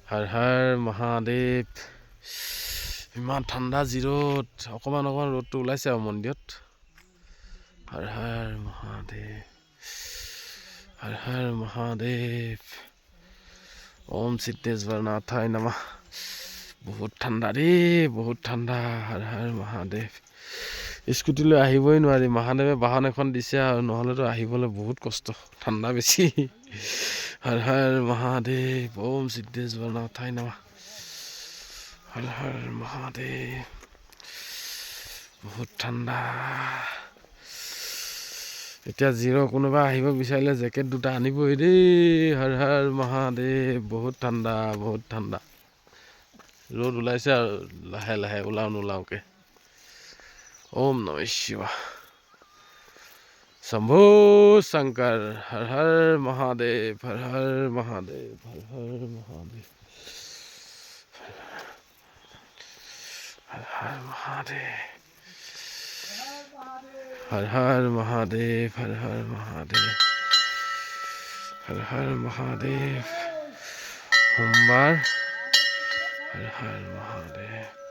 হৰ হৰ মহাদেৱ। ইমান ঠাণ্ডা জিৰত অকণমান ৰ'দটো ওলাইছে আৰু মন্দিৰত। হৰ হৰ মহাদেৱ, হৰ হৰ মহাদেৱ। ওম সিদ্ধেশ্বৰ নাথায় নমঃ। বহুত ঠাণ্ডা দেই, বহুত ঠাণ্ডা। হৰ হৰ মহাদেৱ। স্কুটি লৈ আহিবই নোৱাৰি, মহাদেৱে বাহন এখন দিছে আৰু নহ'লেতো আহিবলৈ বহুত কষ্ট, ঠাণ্ডা বেছি। হৰ হৰ মহাদেৱ। ওম সিদ্ধেশ্বৰ নাথায় নমঃ। হৰ হৰ মহাদেৱ। বহুত ঠাণ্ডা। এতিয়া কোনোবা আহিব বিচাৰিলে জেকেট দুটা আনিবই দেই। হৰ হৰ মহাদেৱ। বহুত ঠাণ্ডা, বহুত ঠাণ্ডা। ৰ'দ ওলাইছে আৰু লাহে লাহে ওলাও নোলাওকে। ওম নমঃ শিৱায়। শম্ভু শংকৰ। হৰ হৰ মহাদেৱ, হৰ হৰ মহাদেৱ, হৰ হৰ মহাদেৱ, হৰ হৰ মহাদেৱ, হৰ হৰ মহাদেৱ, হৰ হৰ মহাদেৱ, হৰ হৰ মহাদেৱ। সোমবাৰ। হৰ হৰ মহাদেৱ।